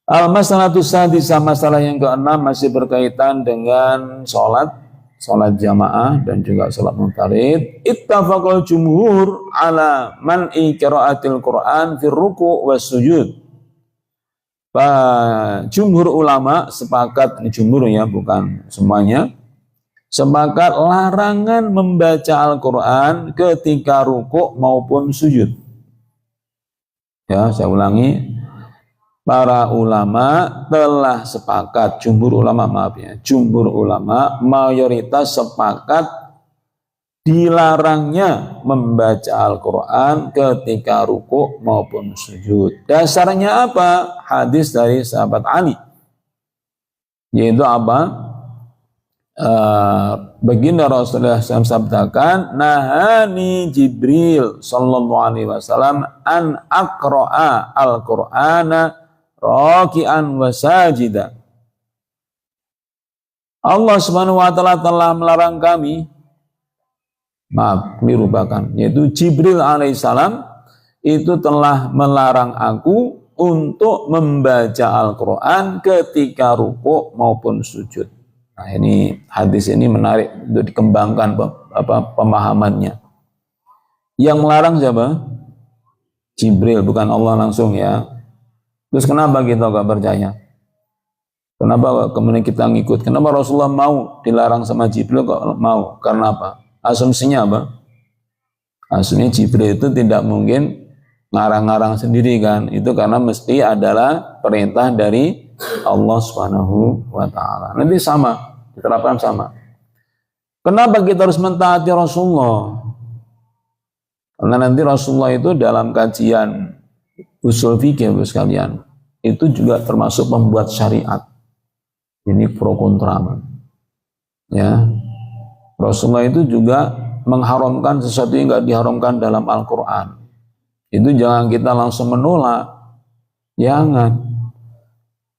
Al-masalatu sadisah, masalah yang keenam masih berkaitan dengan salat jamaah dan juga salat munfarid. Ittafaqal jumhur ala man'i qiraatil Qur'an fi ruku' was sujud. Jumhur ulama sepakat, ini jumhur ya, bukan semuanya, sepakat larangan membaca Al-Quran ketika ruku' maupun sujud. Ya, saya ulangi, para ulama telah sepakat, jumhur ulama, maaf ya, jumhur ulama mayoritas sepakat dilarangnya membaca Al-Quran ketika ruku' maupun sujud. Dasarnya apa? Hadis dari sahabat Ali, yaitu apa? Baginda Rasulullah SAW sabdakan, nahani Jibril sallallahu alaihi wasallam an aqra'a al-Qur'ana raki'an wa sajida. Allah Subhanahu wa taala telah melarang kami, maaf, dirupakan, yaitu Jibril alaihissalam itu telah melarang aku untuk membaca Al-Quran ketika ruku' maupun sujud. Nah, ini hadis ini menarik untuk dikembangkan pemahamannya. Yang melarang siapa? Jibril, bukan Allah langsung ya. Terus kenapa kita gak percaya? Kenapa kemudian kita ngikut? Kenapa Rasulullah mau dilarang sama Jibril kok mau? Karena apa? Asumsinya apa? Asumsinya Jibril itu tidak mungkin ngarang-ngarang sendiri kan? Itu karena mesti adalah perintah dari Allah Subhanahu wa taala. Nanti sama, diterapkan sama. Kenapa kita harus mentaati Rasulullah? Karena nanti Rasulullah itu dalam kajian usul fikih sekalian, itu juga termasuk pembuat syariat. Ini pro kontra. Ya. Rasulullah itu juga mengharamkan sesuatu yang enggak diharamkan dalam Al-Qur'an. Itu jangan kita langsung menolak. Jangan.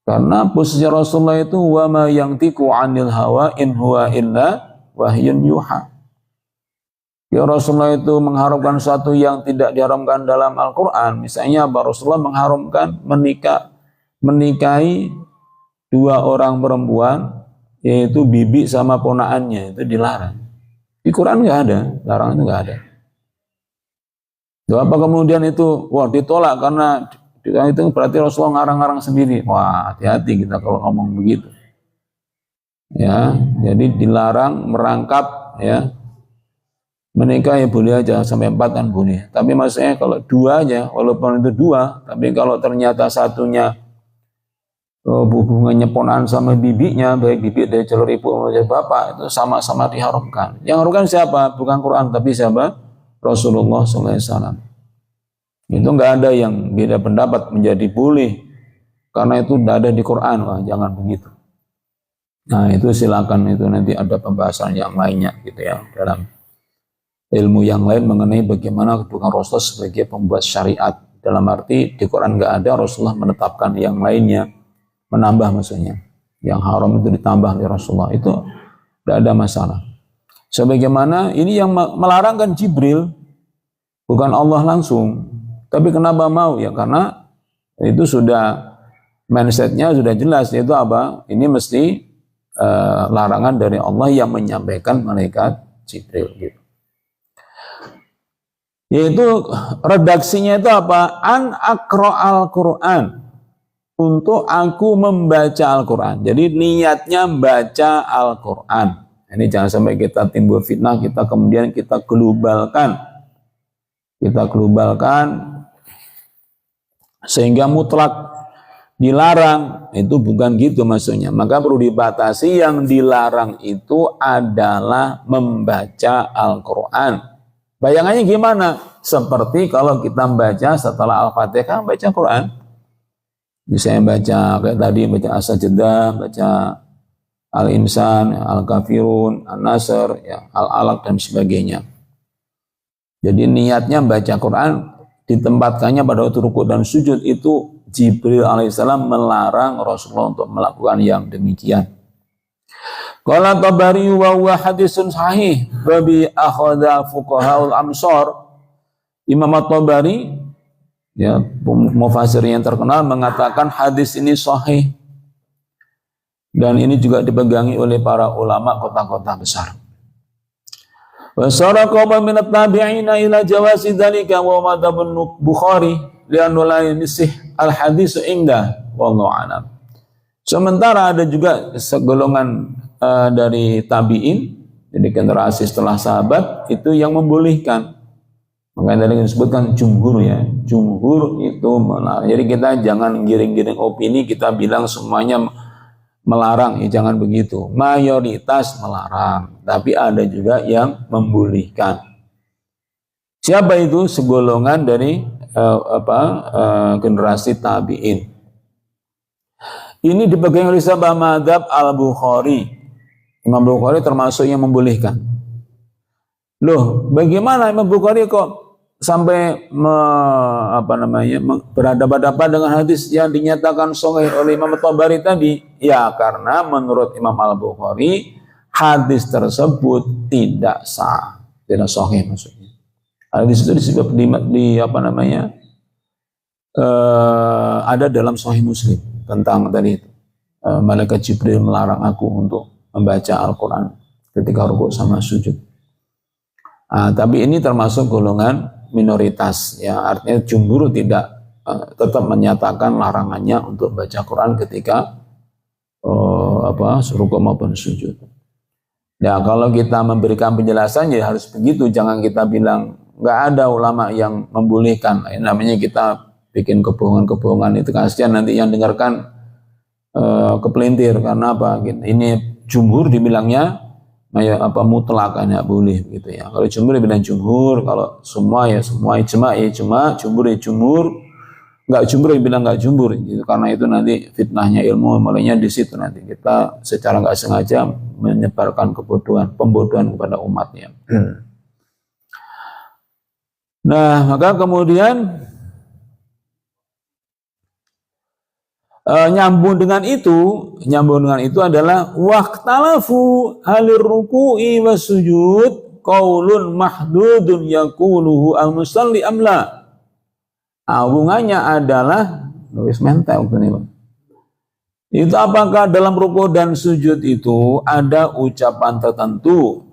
Karena posisi Rasulullah itu wa ma yantiqu 'anil hawa in huwa illa wahyun yuha. Ya, Rasulullah itu mengharamkan sesuatu yang tidak diharamkan dalam Al-Qur'an. Misalnya Rasulullah mengharamkan menikahi dua orang perempuan, yaitu bibi sama ponaannya, itu dilarang. Di Quran nggak ada, larangan itu nggak ada. Apa kemudian itu ditolak karena itu berarti Rasulullah ngarang-ngarang sendiri. Wah, hati-hati kita kalau ngomong begitu. Ya, jadi dilarang merangkap ya. Menikah ya boleh aja, sampai 4 kan boleh. Tapi maksudnya kalau 2 aja, walaupun itu 2, tapi kalau ternyata satunya hubungannya ponaan sama bibinya, baik bibi dari jalur ibu maupun bapak, itu sama-sama diharamkan. Yang haramkan siapa? Bukan Quran, tapi siapa? Rasulullah SAW. Itu nggak ada yang beda pendapat menjadi boleh karena itu tidak ada di Quran. Wah, jangan begitu. Nah, itu silakan, itu nanti ada pembahasan yang lainnya gitu ya, dalam ilmu yang lain mengenai bagaimana kedudukan Rasulullah sebagai pembuat syariat. Dalam arti di Quran nggak ada, Rasulullah menetapkan yang lainnya, menambah maksudnya. Yang haram itu ditambah oleh Rasulullah, itu tidak ada masalah. Sebagaimana ini yang melarang kan Jibril, bukan Allah langsung. Tapi kenapa mau? Ya karena itu sudah mindsetnya sudah jelas, yaitu apa? Ini mesti larangan dari Allah yang menyampaikan malaikat Jibril gitu. Yaitu redaksinya itu apa? An aqra'al Qur'an, untuk aku membaca Al-Quran. Jadi niatnya baca Al-Quran. Ini jangan sampai kita timbul fitnah, kita kemudian kita globalkan sehingga mutlak dilarang. Itu bukan gitu maksudnya. Maka perlu dibatasi, yang dilarang itu adalah membaca Al-Quran. Bayangannya gimana? Seperti kalau kita membaca setelah Al-Fatihah, baca Quran. Misalnya baca kayak tadi, baca As-Sajdah, baca Al-Insan, Al-Kafirun, An-Nasr, ya, Al-Alaq dan sebagainya. Jadi niatnya baca Quran, ditempatkannya pada waktu rukuk dan sujud, itu Jibril alaihissalam melarang Rasulullah untuk melakukan yang demikian. Qala Tabari wa huwa hadisun sahih babi akhadha fuqahaul amsar. Imam At-Tabari Ya, mufassir yang terkenal mengatakan hadis ini sahih. Dan ini juga dipegangi oleh para ulama kota-kota besar. Wa saraqa min at-tabi'ina ila jawazi dzalika wa madhabun Bukhari li'anna la yusih al-hadits inda wallahu a'lam. Sementara ada juga segolongan dari tabi'in, jadi generasi setelah sahabat itu yang membolehkan. Makanya tadi disebutkan jumhur ya. Jumhur itu melarang. Jadi kita jangan giring-giring opini kita bilang semuanya melarang, ya jangan begitu. Mayoritas melarang, tapi ada juga yang membolehkan. Siapa itu? Segolongan dari generasi tabi'in. Ini dipegang oleh sahabat madzhab Al-Bukhari. Imam Bukhari termasuk yang membolehkan. Loh, bagaimana Imam Bukhari kok sampai berhadapan-hadapan dengan hadis yang dinyatakan sahih oleh Imam Tabari tadi? Ya, karena menurut Imam Al-Bukhari hadis tersebut tidak sah, tidak sahih maksudnya. Hadis itu disebut ada dalam Sahih Muslim tentang tadi itu. Malaikat Jibril melarang aku untuk membaca Al-Quran ketika rukuk sama sujud. Tapi ini termasuk golongan minoritas, ya, artinya jumhur tidak tetap menyatakan larangannya untuk baca Quran ketika rukuk maupun sujud. Ya, kalau kita memberikan penjelasan ya harus begitu, jangan kita bilang nggak ada ulama yang membolehkan. Namanya kita bikin kebohongan-kebohongan itu kasihan nanti yang dengarkan kepelintir karena apa? Ini jumhur dibilangnya mutlak hanya boleh gitu ya. Kalau jumhur dibilang jumhur, kalau semua ya semua, ijma ya ijma, jumhur ya jumhur, enggak jumhur dibilang enggak jumhur gitu. Karena itu nanti fitnahnya ilmu mulainya di situ, nanti kita secara enggak sengaja menyebarkan pembodohan kepada umatnya. Nah, maka kemudian nyambung dengan itu adalah waqtalafu halir ruku'i wasujud qaulun mahdudun yaquluhu al-musalli amla. Hubungannya adalah wis mental ini, Bang. Itu apakah dalam ruku dan sujud itu ada ucapan tertentu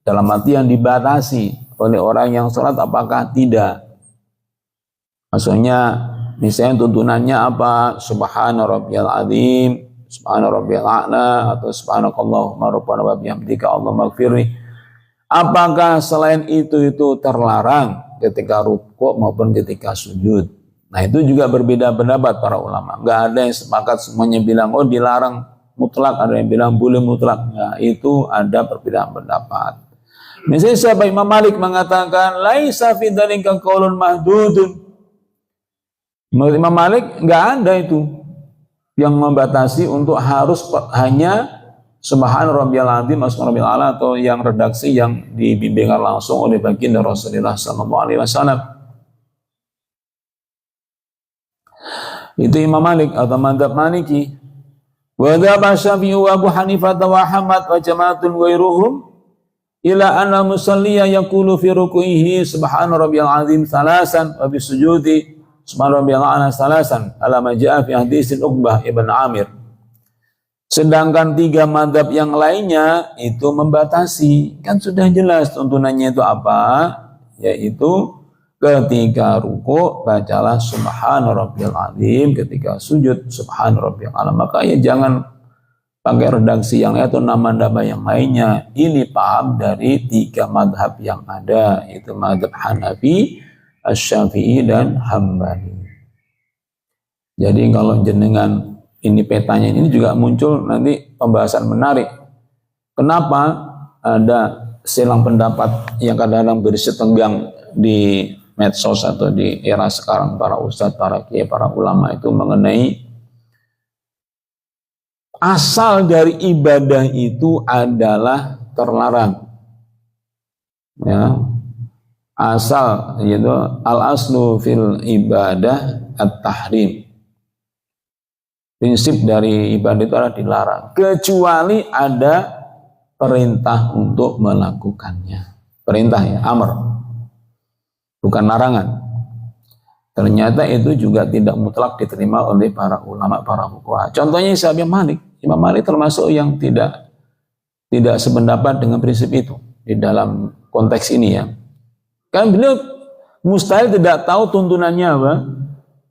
dalam arti yang dibatasi oleh orang yang sholat apakah tidak? Maksudnya misalnya tuntunannya apa? Subhana rabbiyal azim, subhana rabbiyal a'la, atau subhanakallahumma rabbana wa bihamdika Allahumma ighfirli. Apakah selain itu terlarang ketika rukuk maupun ketika sujud? Nah, itu juga berbeda pendapat para ulama. Enggak ada yang sepakat semuanya bilang oh dilarang mutlak, ada yang bilang boleh mutlak. Nah, itu ada perbedaan pendapat. Misalnya siapa Imam Malik mengatakan laisa fi dzalika qaulun mahdudun. Menurut Imam Malik nggak ada itu yang membatasi untuk harus hanya subhan rabbiyal azim, subhan rabbiyal a'la, atau yang redaksi yang dibimbingkan langsung oleh baginda Rasulullah sallallahu alaihi wasallam. Itu Imam Malik atau madzhab Maliki. Wa dzaba Syafi'i wa Abu Hanifah wa Ahmad wa jama'atun ghairuhum ila anna musalliya yaqulu fi ruku'ihi subhana rabbiyal azim salasan wa bi sujudi subhana rabbiyal a'la salasan ala ma jaa fi hadisin Uqbah ibn Amir. Sedangkan tiga mazhab yang lainnya itu membatasi. Kan sudah jelas tuntunannya itu apa? Yaitu ketika ruku bacalah subhana rabbiyal azim, ketika sujud subhana rabbiyal a'la. Maka ya jangan pakai redaksi yang atau nama-nama yang lainnya. Ini paham dari tiga mazhab yang ada, itu mazhab Hanafi, Asy-Syafi'i dan Hambali. Jadi kalau jenengan ini petanya ini juga muncul nanti pembahasan menarik. Kenapa ada silang pendapat yang kadang-kadang bersetenggang di medsos atau di era sekarang para ustadz, para kiai, para ulama itu mengenai asal dari ibadah itu adalah terlarang. Ya. Asal yaitu al-aslu fil ibadah at-tahrim. Prinsip dari ibadah itu adalah dilarang kecuali ada perintah untuk melakukannya. Perintah ya, amr. Bukan larangan. ternyata itu juga tidak mutlak diterima oleh para ulama, para fuqaha. Contohnya Imam Malik. Imam Malik termasuk yang tidak sependapat dengan prinsip itu di dalam konteks ini ya. Kan beliau mustahil tidak tahu tuntunannya apa.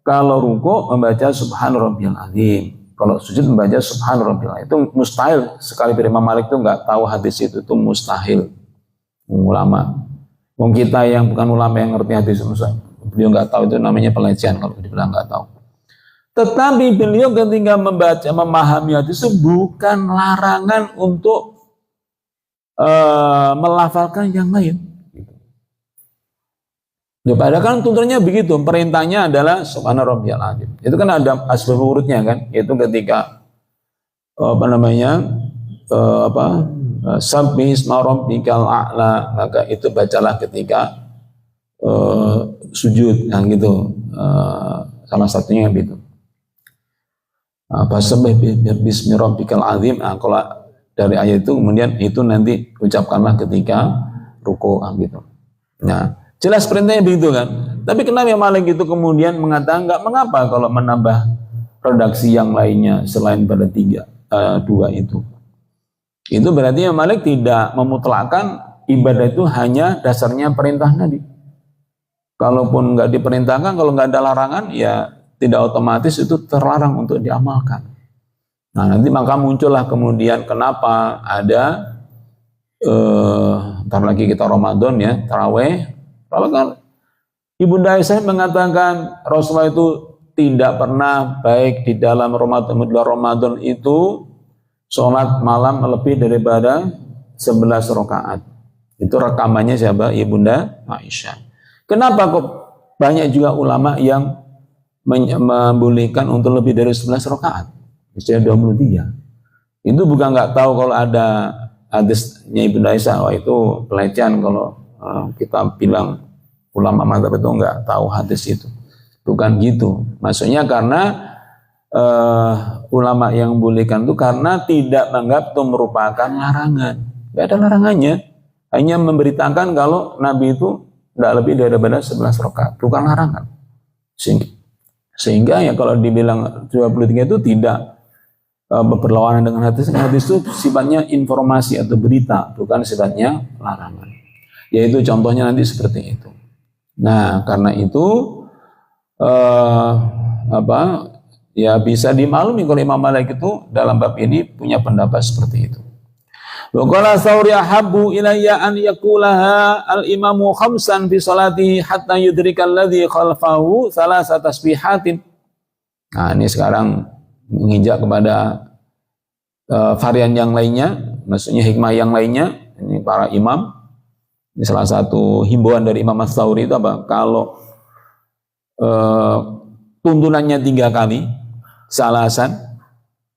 Kalau ruku membaca Subhan Rabbiyal Azim. Kalau sujud membaca Subhan Rabbiyal Azim. Itu mustahil. Sekali Imam Malik itu nggak tahu hadis itu mustahil. Ulama. Wong kita yang bukan ulama yang ngerti hadis beliau nggak tahu, itu namanya pelecehan kalau dibilang nggak tahu. Tetapi beliau ketika memahami hadis itu bukan larangan untuk melafalkan yang lain. Ya, padahal kan tuntunannya begitu, perintahnya adalah Subhana Rabbiyal Azim. Itu kan ada asbab urutnya kan, yaitu ketika Sabbih isma rabbikal a'la, maka itu bacalah ketika sujud, yang gitu. Salah satunya gitu. Fasabbih bismi rabbikal azim. Kalau dari ayat itu kemudian itu nanti ucapkanlah ketika ruku, gitu. Nah, jelas perintahnya begitu kan. Tapi kenapa Malik itu kemudian mengatakan enggak mengapa kalau menambah redaksi yang lainnya selain pada dua itu. Itu berarti Malik tidak memutlakkan ibadah itu hanya dasarnya perintah Nabi. Kalaupun enggak diperintahkan, kalau enggak ada larangan, ya tidak otomatis itu terlarang untuk diamalkan. Nah, nanti maka muncullah kemudian kenapa ada ntar lagi kita Ramadan ya, taraweh. Kan Ibunda Aisyah mengatakan Rasulullah itu tidak pernah baik di dalam Ramadan, Ramadan itu sholat malam lebih daripada 11 rakaat. Itu rekamannya siapa? Ibunda Aisyah. Kenapa kok banyak juga ulama yang membolehkan untuk lebih dari 11 rakaat? Misalnya 23. Itu bukan nggak tahu kalau ada hadisnya Ibunda Aisyah, wah itu pelecehan kalau kita bilang ulama madzhab itu nggak tahu hadis itu. Bukan gitu. Maksudnya karena ulama yang membolehkan itu karena tidak menganggap itu merupakan larangan. Nggak ada larangannya. Hanya memberitakan kalau Nabi itu tidak lebih daripada 11 rakaat. Bukan larangan. Sehingga ya kalau dibilang 23 itu tidak berlawanan dengan hadis. Hadis itu sifatnya informasi atau berita, bukan sifatnya larangan. Yaitu contohnya nanti seperti itu. Nah, karena itu ya bisa dimaklumi kalau Imam Malik itu dalam bab ini punya pendapat seperti itu. Wa qala Tsauri ahabbu ilayya an yaqulaha al-imamu khamsan fi salatihi hatta yudrika alladhi khalfahu thalatha tasbihatin. Nah, ini sekarang menginjak kepada varian yang lainnya, maksudnya hikmah yang lainnya. Ini para imam. Ini salah satu himbauan dari Imam Tsauri itu apa? Kalau tuntunannya 3 kali salasan,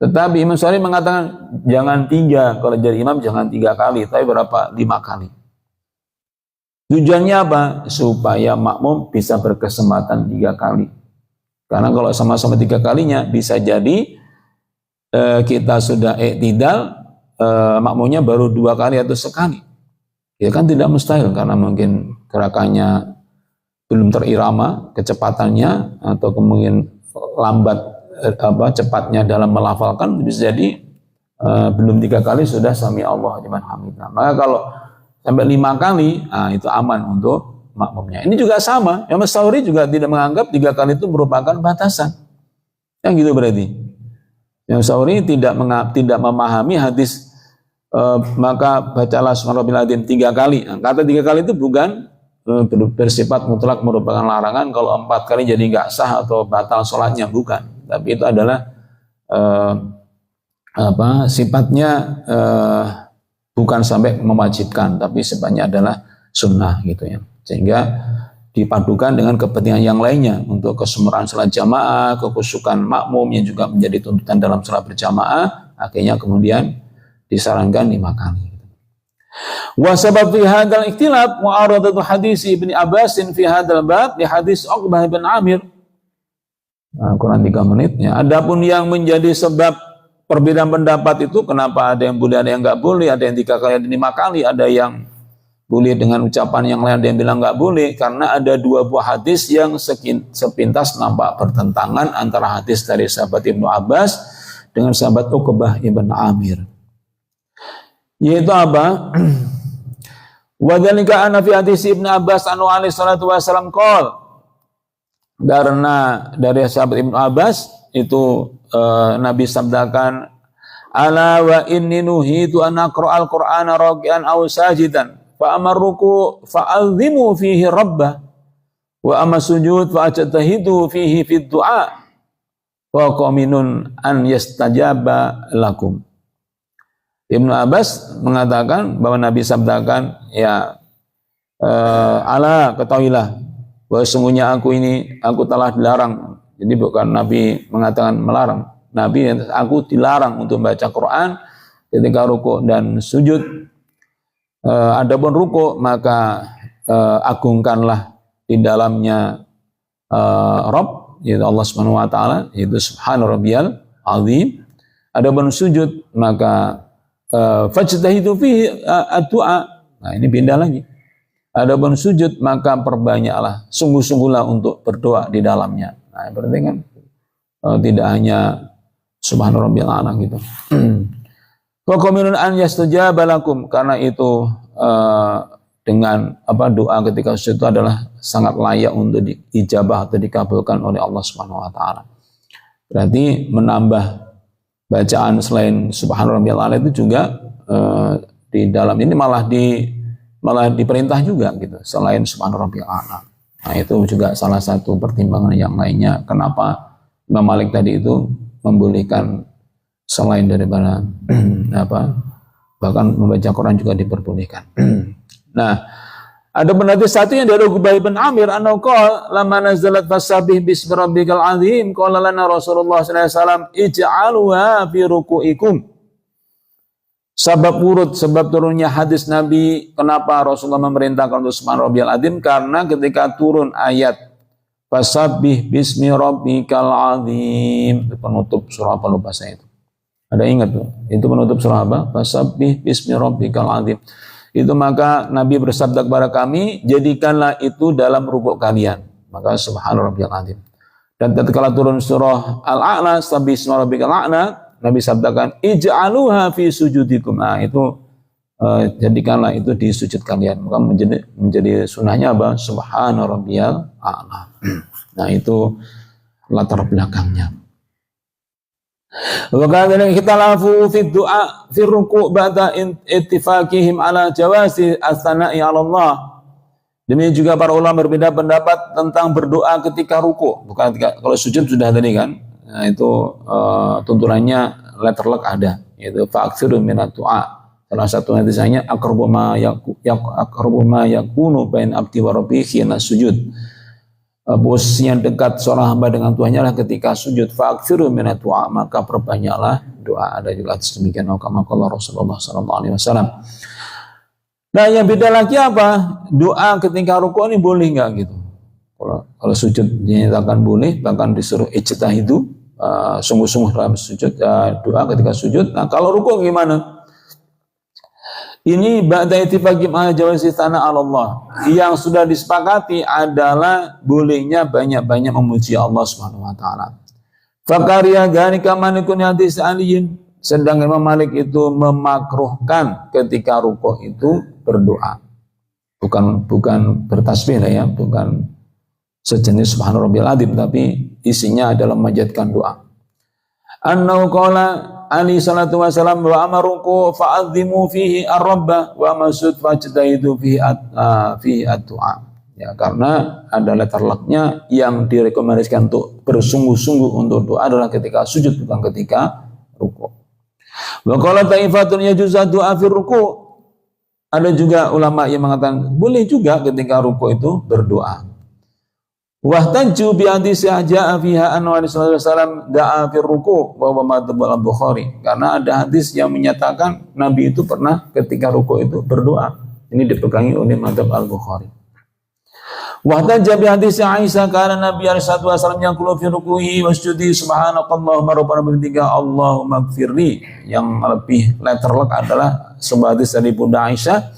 tetapi Imam Tsauri mengatakan jangan 3, kalau jadi imam jangan 3 kali, tapi berapa? 5 kali. Tujuannya apa? Supaya makmum bisa berkesempatan 3 kali. Karena kalau sama-sama 3 kalinya bisa jadi kita sudah iktidal, makmumnya baru 2 kali atau sekali. Ya kan tidak mustahil karena mungkin gerakannya belum terirama kecepatannya atau kemudian lambat cepatnya dalam melafalkan, bisa jadi belum 3 kali sudah sami Allah liman hamidah. Maka kalau sampai 5 kali, itu aman untuk makmumnya. Ini juga sama. Imam Tsauri juga tidak menganggap 3 kali itu merupakan batasan. Yang gitu berarti. Imam Tsauri tidak memahami hadis maka bacalah subhanallah 3 kali. Nah, kata 3 kali itu bukan bersifat mutlak merupakan larangan. Kalau 4 kali jadi nggak sah atau batal sholatnya, bukan. Tapi itu adalah sifatnya bukan sampai mewajibkan, tapi sifatnya adalah sunnah gitu ya. Sehingga dipadukan dengan kepentingan yang lainnya untuk kesempurnaan salat jamaah, kekhusyukan makmum yang juga menjadi tuntutan dalam salat berjamaah. Akhirnya kemudian disarankan 5 kali. Wa sabab fi hadzal ikhtilaf mu'aradatu hadis Ibnu Abbas fi hadzal bab di hadis Uqbah bin Amir. Nah, kurang 3 menitnya. Adapun yang menjadi sebab perbedaan pendapat itu kenapa ada yang boleh, ada yang enggak boleh, ada yang 3 kali, ada 5 kali, ada yang boleh dengan ucapan yang lain, ada yang bilang nggak boleh, karena ada dua buah hadis yang sepintas nampak bertentangan antara hadis dari sahabat Ibnu Abbas dengan sahabat Uqbah ibn Amir. Yaitu apa? Wa dzalika anna fi hadis Ibnu Abbas anhu alaihi salatu wasallam qol, karena dari sahabat Ibnu Abbas itu Nabi sabdakan, ala wa inni nuhitu an aqra'al qur'ana raki'an aw sajidan fa amarruku fa'azimu fihi rabbah wa amma sujud fa'ajtahidu fihi fid du'a wa qaminun an yastajaba lakum. Ibnu Abbas mengatakan bahwa Nabi sabdakan, ya ala, ketahuilah bahwa sungguhnya aku telah dilarang. Jadi bukan Nabi mengatakan melarang, Nabi, aku dilarang untuk baca Quran ketika ruku dan sujud. Adapun ruku maka agungkanlah di dalamnya Rabb, yaitu Allah Subhanahu wa taala, yaitu subhana rabbiyal azim. Adapun sujud maka fajtahidu fihi ad-du'a. Nah, ini beda lagi. Adapun sujud maka perbanyaklah, sungguh-sungguhlah untuk berdoa di dalamnya. Nah, berarti kan tidak hanya subhana rabbiyal a'la gitu. Wa qaminun an yastajaba lakum, karena itu dengan doa ketika sujud itu adalah sangat layak untuk diijabah atau dikabulkan oleh Allah Subhanahu wa taala. Berarti menambah bacaan selain subhana rabbiyal a'la itu juga di dalam ini malah diperintah juga gitu, selain subhana rabbiyal a'la. Nah, itu juga salah satu pertimbangan yang lainnya kenapa Imam Malik tadi itu membolehkan selain daripada bahkan membaca Quran juga diperbolehkan. Nah, ada hadis satu yang dari Uqbah bin Amir annahu qala lamma nazalat fasabbih bismi rabbikal azim qala lana Rasulullah sallallahu alaihi wasallam ij'aluha fi ruku'ikum. Sebab turunnya hadis Nabi, kenapa Rasulullah memerintahkan untuk subhana rabbiyal azim, karena ketika turun ayat fasabbih bismi rabbikal azim, itu penutup surah apa lupa saya itu. Ada ingat tuh? Itu penutup surah apa? Fasabbih bismi rabbikal azim. Itu maka Nabi bersabda kepada kami, jadikanlah itu dalam rukuk kalian. Maka subhana rabbiyal azim. Dan tatkala turun surah Al-A'la, sabbih bismi rabbikal a'la, Nabi sabdakan ij'aluha fi sujudikum. Nah, itu jadikanlah itu di sujud kalian. Maka menjadi sunahnya apa? Subhana rabbiyal a'la. Nah, itu latar belakangnya. Wa kadhalika ikhtalafu fi du'a fi ruku' ba'da ittifaqihim ala jawazi as-sana'i 'ala Allah. Demikian juga para ulama berbeda pendapat tentang berdoa ketika ruku'. Bukan kalau sujud sudah tadi kan. Nah, itu tuntunannya letter luck ada, yaitu fa'aksiru minat du'a. Salah satu hadisnya aqrabu ma yakunu bain abdi wa rabbih hina sujud. Posisi yang dekat seorang hamba dengan Tuhannya adalah ketika sujud. Fa'aksiru minat du'a, maka perbanyaklah doa. Ada juga hadis demikian kama qala Rasulullah sallallahu alaihi wasallam. Nah, yang beda lagi apa? Doa ketika rukuk ini boleh enggak gitu? Kalau sujud dinyatakan boleh, bahkan disuruh ijtahidu, sungguh-sungguh dalam sujud, doa ketika sujud. Nah, kalau rukuk gimana? Ini ba'da ittifaqi ma jawazi sana Allah. Yang sudah disepakati adalah bolehnya banyak-banyak memuji Allah Subhanahu wa taala. Fakariya dzalika malikun hadis aliyin. Sedang Imam Malik itu memakruhkan ketika rukuk itu berdoa. Bukan bertasbih lah ya, bukan sejenis subhana rabbiyal azim, tapi isinya adalah memanjatkan doa. Annahu qala alaihi salatu wasalam wa amaruku fa'azimu fihi ar-rabba wa masud fajtahidu fihi ad-du'a. Ya, karena ada letter luck-nya yang direkomendasikan untuk bersungguh-sungguh untuk doa adalah ketika sujud, bukan ketika ruku'. Wa qala ta'ifatun yajuzu ad-du'a fi ruku'. Ada juga ulama yang mengatakan boleh juga ketika ruku' itu berdoa. Wahtaju bi hadis ja'a fiha anna Rasulullah sallallahu alaihi wasallam da'a fi ruku' wa huwa madhhab al-Bukhari. Karena ada hadis yang menyatakan Nabi itu pernah ketika ruku' itu berdoa. Ini dipegangi oleh madhhab al-Bukhari. Wahtaja bi hadis Aisyah karena Nabi sallallahu alaihi wasallam yang qulu fi ruku'ihi wasjudi subhanakallahumma rabbana bihamdika Allahumma ighfirli. Yang lebih letter luck adalah sebuah hadis dari Bunda Aisyah.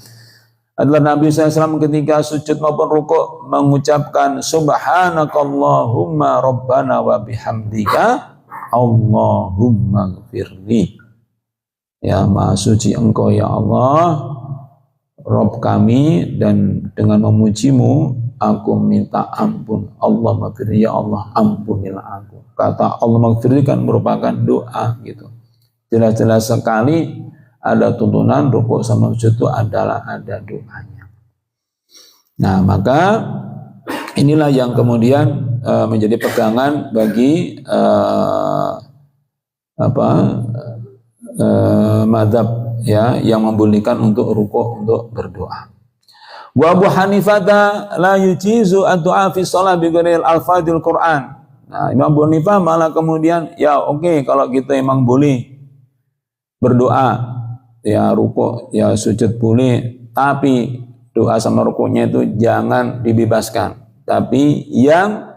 adalah Nabi SAW ketika sujud maupun rukuk mengucapkan subhanakallahumma rabbana wa bihamdika Allahumma gfirli. Ya Maha Suci Engkau ya Allah, Rabb kami, dan dengan memujimu aku minta ampun. Allah maghfirli, ya Allah ampunilah aku. Kata Allah maghfirli kan merupakan doa gitu. Jelas-jelas sekali ada tuntunan rukuk sama sujud itu adalah ada doanya. Nah, maka inilah yang kemudian menjadi pegangan bagi mazhab ya yang membolehkan untuk rukuk, untuk berdoa. Wa Abu Hanifah la yujizu ad-du'a fi shalah bi ghairil alfadil Quran. Nah, Imam Abu Hanifah malah kemudian ya oke, kalau kita emang boleh berdoa ya rukuk ya sujud boleh, tapi doa sama rukuknya itu jangan dibebaskan, tapi yang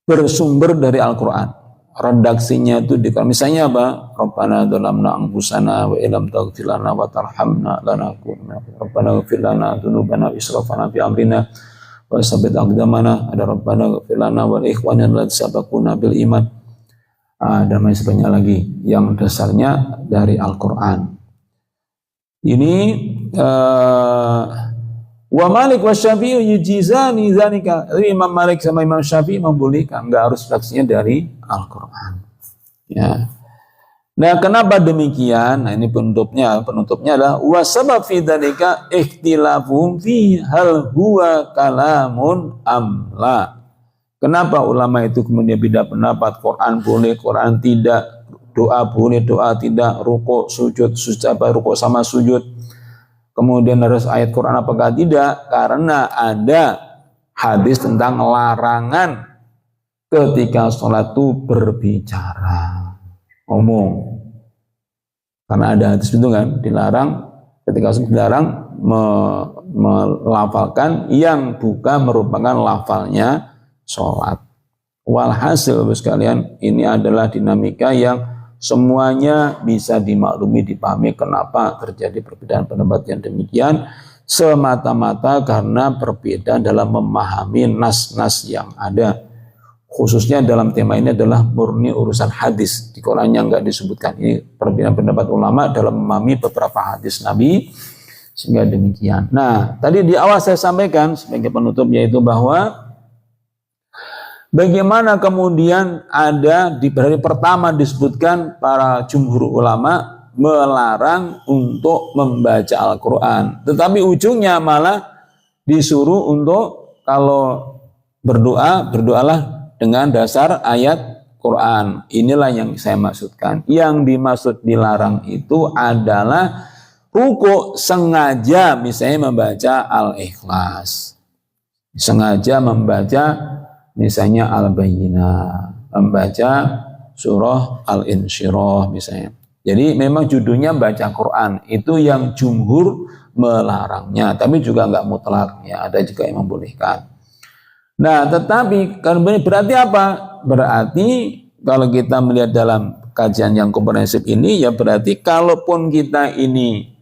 bersumber dari Al-Quran, redaksinya itu misalnya apa? Rabbana dzalamna anfusana wa illam taghfir lana wa tarhamna lanakunanna Rabbana ighfir lana dzunubana israfana fi amrina wa tsabbit aqdamana, ada Rabbana ighfir lana wa li ikhwanina alladzina sabaquna bil iman, dan lain sebagainya lagi yang dasarnya dari Al-Quran. Ini wa Malik wa Syafi'i yujizani dzalika. Imam Malik sama Imam Syafi'i membolehkan, enggak harus redaksinya dari Al-Quran. Ya. Nah, kenapa demikian? Nah, ini penutupnya adalah wa sabab fi dzalika ikhtilafum fi hal huwa kalamun amla. Kenapa ulama itu kemudian beda pendapat? Quran boleh, Quran tidak, doa boleh, doa tidak, rukuk, sujud apa, rukuk sama sujud. Kemudian harus ayat Quran apakah tidak? Karena ada hadis tentang larangan ketika sholat itu berbicara, ngomong. Karena ada hadis itu kan, dilarang ketika sholat dilarang melafalkan yang bukan merupakan lafalnya sholat. Walhasil sekalian, ini adalah dinamika yang semuanya bisa dimaklumi, dipahami kenapa terjadi perbedaan pendapat yang demikian, semata-mata karena perbedaan dalam memahami nas-nas yang ada. Khususnya dalam tema ini adalah murni urusan hadis, di Qurannya enggak disebutkan. Ini perbedaan pendapat ulama dalam memahami beberapa hadis Nabi, sehingga demikian. Nah, tadi di awal saya sampaikan sebagai penutup yaitu bahwa bagaimana kemudian ada di hari pertama disebutkan para jumhur ulama melarang untuk membaca Al-Quran, tetapi ujungnya malah disuruh untuk kalau berdoa, berdoalah dengan dasar ayat Quran. Inilah yang saya maksudkan. Yang dimaksud dilarang itu adalah rukuk sengaja misalnya membaca Al-Ikhlas, sengaja membaca misalnya Al-Bayyinah, membaca surah Al-Insyirah misalnya. Jadi memang judulnya baca Quran, itu yang jumhur melarangnya, tapi juga enggak mutlak ya, ada juga yang membolehkan. Nah, tetapi berarti apa? Berarti kalau kita melihat dalam kajian yang komprehensif ini ya berarti kalaupun kita ini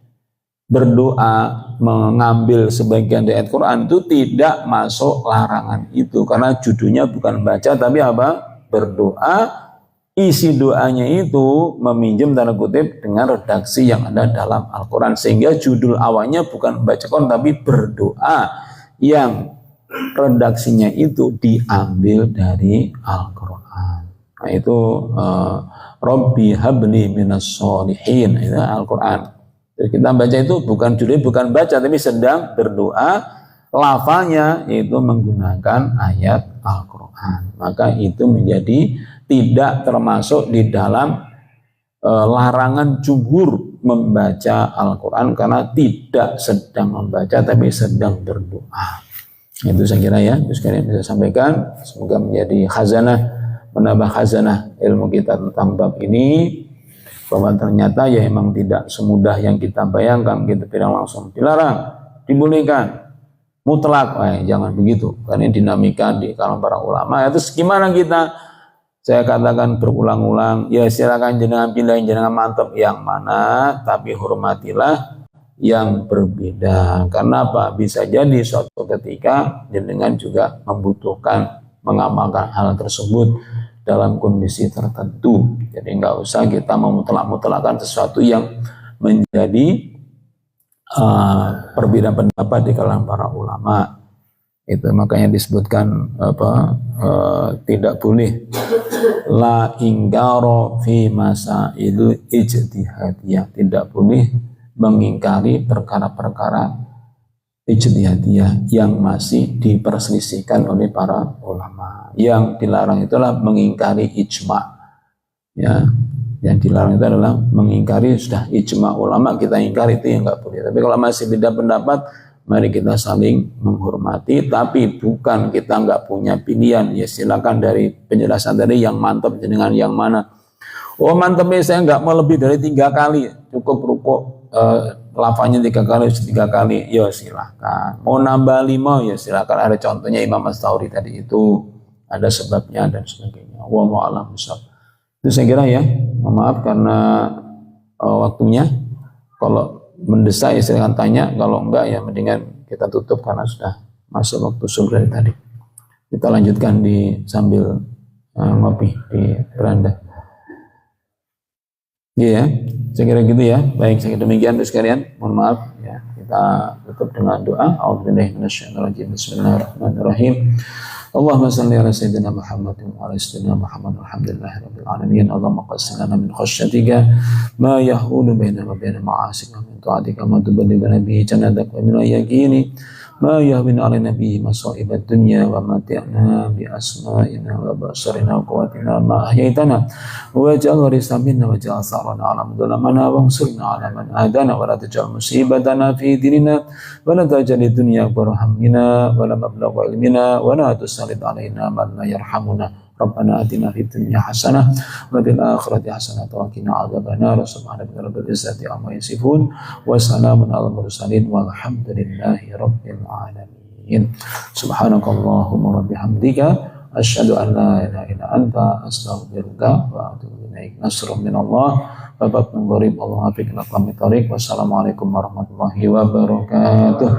berdoa mengambil sebagian dari ayat Quran itu tidak masuk larangan itu, karena judulnya bukan baca tapi apa? Berdoa. Isi doanya itu meminjam tanda kutip dengan redaksi yang ada dalam Al-Quran, sehingga judul awalnya bukan baca Quran tapi berdoa yang redaksinya itu diambil dari Al-Quran. Nah itu Rabbi habli minas sholihin, itu Al-Quran. Jadi kita baca itu bukan judulnya bukan baca tapi sedang berdoa, lafalnya yaitu menggunakan ayat Al-Quran. Maka itu menjadi tidak termasuk di dalam larangan jumhur membaca Al-Quran karena tidak sedang membaca tapi sedang berdoa. Itu saya kira ya, terus kalian bisa sampaikan, semoga menjadi khazanah, menambah khazanah ilmu kita tentang bab ini, bahwa ternyata ya memang tidak semudah yang kita bayangkan. Kita bilang langsung dilarang, dibolehkan, mutlak, jangan begitu. Karena dinamika di kalangan para ulama. Itu gimana kita? Saya katakan berulang-ulang, ya silakan jenengan pilih, jenengan mantap yang mana, tapi hormatilah yang berbeda. Karena apa? Bisa jadi suatu ketika jenengan juga membutuhkan mengamalkan hal tersebut dalam kondisi tertentu. Jadi nggak usah kita memutlak-mutlakkan sesuatu yang menjadi perbedaan pendapat di kalangan para ulama. Itu makanya disebutkan tidak boleh la ingkaro fi masailu ijtihadiyah, tidak boleh mengingkari perkara-perkara ijtihadiyah yang masih diperselisihkan oleh para ulama. Yang dilarang itulah mengingkari ijma, ya. Yang dilarang itu adalah mengingkari sudah ijma ulama, kita ingkari, itu yang nggak boleh. Tapi kalau masih beda pendapat, mari kita saling menghormati, tapi bukan kita nggak punya pilihan. Ya silakan dari penjelasan tadi yang mantap dengan yang mana. Oh mantapnya saya nggak mau lebih dari 3 kali, cukup rukuk lafaznya 3 kali, 3 kali, ya silakan. Mau nambah 5, ya silakan. Ada contohnya Imam As-Tsauri tadi itu, ada sebabnya dan sebagainya. Wallahu a'lam bishawab. Itu saya kira ya. Mohon maaf karena waktunya. Kalau mendesak ya silakan tanya, kalau enggak ya mendingan kita tutup karena sudah masuk waktu subuh dari tadi. Kita lanjutkan sambil ngopi di beranda. Iya ya, saya kira gitu ya. Baik, saya kira demikian untuk sekalian. Mohon maaf ya. Kita tutup dengan doa. A'udzubillahi minasyaitonirrajim. Bismillahirrahmanirrahim. Allahumma salli ala sayyidina Muhammad wa ala sayyidina Muhammad walhamdulillahirabbil alamin. Allahumma qassim lana min khashyatika ma yahulu bainana wa bain ma'asika min ta'atika ma tuballighuna bihi jannatak wa min yaqini ma yahwin alaina bihi masaibat dunya wa mati'na bi asma'ina wa basarina wa quwwatina ma ahyaitana wa ja'al risamina wa ja'al sarana ala mudlamana wa ansurna ala man adana wa la taj'al musibatana fi dinina wa la taj'al dunya barhamina wa la mablagha ilmina wa la tusallit alaina man la yarhamuna. Rabbana atina fid dunya hasanah wa fil akhirati hasanah wa qina adzabannar. Subhanaka rabbil izzati amma yasifun wa salamun alal mursalin walhamdulillahi rabbil alamin. Subhanakallahumma wa bihamdika asyhadu an la ilaha illa anta astaghfiruka wa atubu ilaik. Nasrun minallah wa fathun qarib. Allahu hafiz ila qamit thariq. Wassalamualaikum warahmatullahi wabarakatuh.